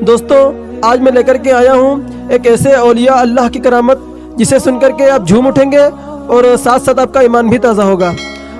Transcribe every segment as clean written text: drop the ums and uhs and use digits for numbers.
دوستوں آج میں لے کر کے آیا ہوں ایک ایسے اولیاء اللہ کی کرامت جسے سن کر کے آپ جھوم اٹھیں گے اور ساتھ ساتھ آپ کا ایمان بھی تازہ ہوگا۔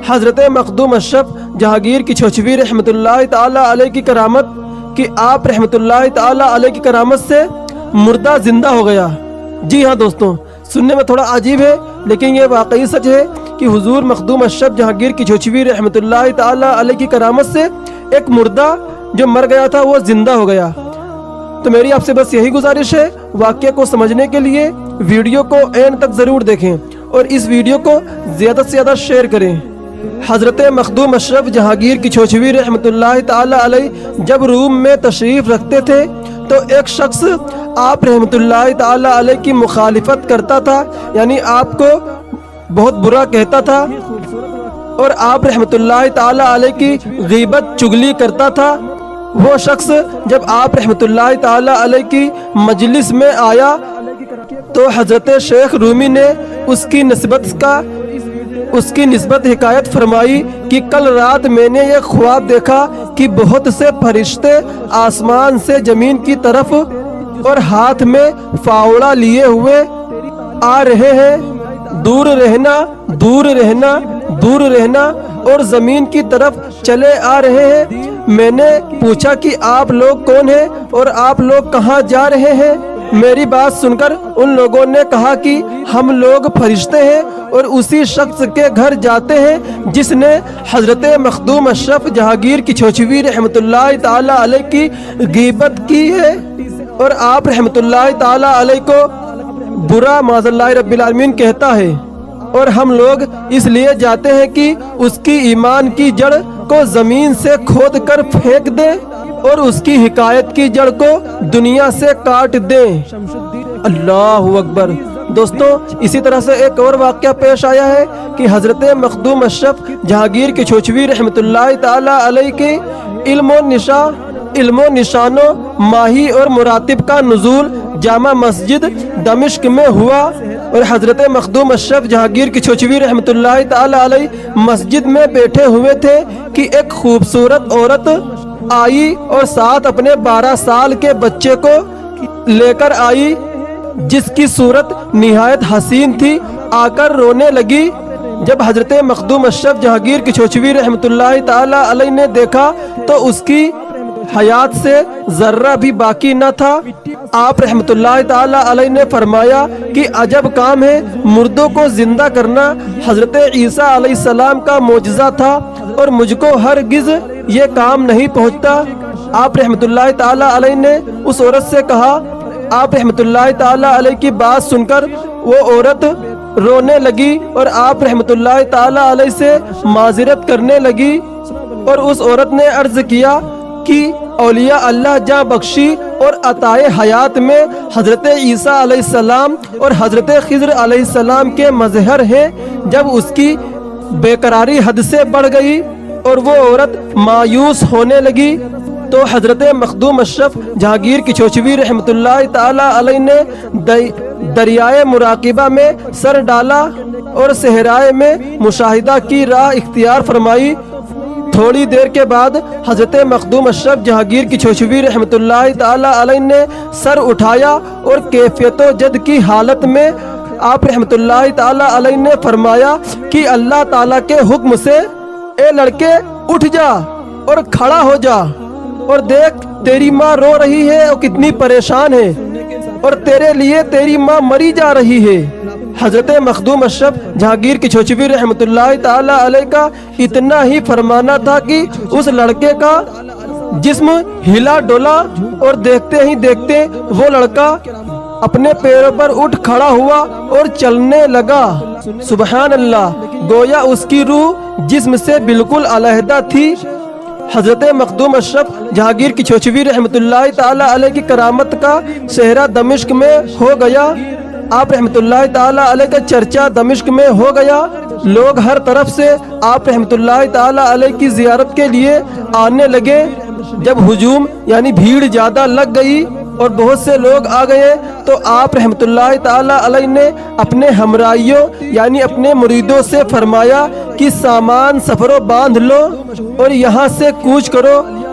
حضرت مخدوم اشرف جہانگیر کی چھوچوی رحمۃ اللہ تعالی علیہ کی کرامت کہ آپ رحمۃ اللہ تعالی علیہ کی کرامت سے مردہ زندہ ہو گیا۔ جی ہاں دوستوں، سننے میں تھوڑا عجیب ہے لیکن یہ واقعی سچ ہے کہ حضور مخدوم اشرف جہانگیر کی چھوچوی رحمۃ اللہ تعالی علیہ کی کرامت سے ایک مردہ جو مر گیا تھا وہ زندہ ہو گیا۔ تو میری آپ سے بس یہی گزارش ہے، واقعہ کو سمجھنے کے لیے ویڈیو کو اینڈ تک ضرور دیکھیں اور اس ویڈیو کو زیادہ سے زیادہ شیئر کریں۔ حضرت مخدوم اشرف جہانگیر کی چھوچوی رحمۃ اللہ تعالی علیہ جب روم میں تشریف رکھتے تھے تو ایک شخص آپ رحمۃ اللہ تعالی علیہ کی مخالفت کرتا تھا، یعنی آپ کو بہت برا کہتا تھا اور آپ رحمۃ اللہ تعالی علیہ کی غیبت چغلی کرتا تھا۔ وہ شخص جب آپ رحمۃ اللہ تعالی علیہ کی مجلس میں آیا تو حضرت شیخ رومی نے اس کی نسبت حکایت فرمائی کہ کل رات میں نے یہ خواب دیکھا کہ بہت سے فرشتے آسمان سے زمین کی طرف اور ہاتھ میں فاوڑا لیے ہوئے آ رہے ہیں، دور رہنا دور رہنا دور رہنا، اور زمین کی طرف چلے آ رہے ہیں۔ میں نے پوچھا کہ آپ لوگ کون ہیں اور آپ لوگ کہاں جا رہے ہیں؟ میری بات سن کر ان لوگوں نے کہا کہ ہم لوگ فرشتے ہیں اور اسی شخص کے گھر جاتے ہیں جس نے حضرت مخدوم اشرف جہانگیر کی چھوچوی رحمۃ اللہ تعالی علیہ کی غیبت کی ہے اور آپ رحمۃ اللہ تعالی علیہ کو برا معاذ اللہ رب العالمین کہتا ہے، اور ہم لوگ اس لیے جاتے ہیں کہ اس کی ایمان کی جڑ کو زمین سے کھود کر پھینک دیں اور اس کی حکایت کی جڑ کو دنیا سے کاٹ دیں۔ اللہ اکبر۔ دوستوں اسی طرح سے ایک اور واقعہ پیش آیا ہے کہ حضرت مخدوم اشرف جہانگیر کی چھوچوی رحمۃ اللہ تعالی علیہ کے علم و نشانوں ماہی اور مراتب کا نزول جامع مسجد دمشق میں ہوا، اور حضرت مخدوم اشرف جہانگیر کی چھوچوی رحمۃ اللہ تعالی علیہ مسجد میں بیٹھے ہوئے تھے کہ ایک خوبصورت عورت آئی اور ساتھ اپنے 12 سال کے بچے کو لے کر آئی جس کی صورت نہایت حسین تھی، آ کر رونے لگی۔ جب حضرت مخدوم اشرف جہانگیر کی چھوچوی رحمۃ اللہ تعالی علیہ نے دیکھا تو اس کی حیات سے ذرہ بھی باقی نہ تھا۔ آپ رحمۃ اللہ تعالی علیہ نے فرمایا کہ عجب کام ہے، مردوں کو زندہ کرنا حضرت عیسیٰ علیہ السلام کا معجزہ تھا اور مجھ کو ہرگز یہ کام نہیں پہنچتا۔ آپ رحمۃ اللہ تعالی علیہ نے اس عورت سے کہا۔ آپ رحمۃ اللہ تعالی علیہ کی بات سن کر وہ عورت رونے لگی اور آپ رحمۃ اللہ تعالی علیہ سے معذرت کرنے لگی، اور اس عورت نے عرض کیا کہ اولیاء اللہ جاں بخشی اور عطائے حیات میں حضرت عیسیٰ علیہ السلام اور حضرت خضر علیہ السلام کے مظہر ہیں۔ جب اس کی بے قراری حد سے بڑھ گئی اور وہ عورت مایوس ہونے لگی تو حضرت مخدوم اشرف جہانگیر کی چھوچوی رحمۃ اللہ تعالی علیہ نے دریائے مراقبہ میں سر ڈالا اور صحرائے میں مشاہدہ کی راہ اختیار فرمائی۔ تھوڑی دیر کے بعد حضرت مخدوم اشرف جہانگیر کی چھوچوی رحمۃ اللہ تعالی علیہ نے سر اٹھایا اور کیفیت و جد کی حالت میں آپ رحمۃ اللہ تعالی علیہ نے فرمایا کہ اللہ تعالیٰ کے حکم سے اے لڑکے اٹھ جا اور کھڑا ہو جا، اور دیکھ تیری ماں رو رہی ہے اور کتنی پریشان ہے، اور تیرے لیے تیری ماں مری جا رہی ہے۔ حضرت مخدوم اشرف جہانگیر کی چھوچوی رحمۃ اللہ تعالی علیہ کا اتنا ہی فرمانا تھا کہ اس لڑکے کا جسم ہلا ڈولا اور دیکھتے ہی دیکھتے وہ لڑکا اپنے پیروں پر اٹھ کھڑا ہوا اور چلنے لگا۔ سبحان اللہ، گویا اس کی روح جسم سے بالکل علیحدہ تھی۔ حضرت مخدوم اشرف جہانگیر کی چھوچوی رحمۃ اللہ تعالی علیہ کی کرامت کا صحرا دمشق میں ہو گیا۔ آپ رحمۃ اللہ تعالی علیہ کا چرچا دمشق میں ہو گیا۔ لوگ ہر طرف سے آپ رحمۃ اللہ تعالی علیہ کی زیارت کے لیے آنے لگے۔ جب ہجوم یعنی بھیڑ زیادہ لگ گئی اور بہت سے لوگ آ گئے تو آپ رحمۃ اللہ تعالی علیہ نے اپنے ہمراہیوں یعنی اپنے مریدوں سے فرمایا کہ سامان سفر و باندھ لو اور یہاں سے کوچ کرو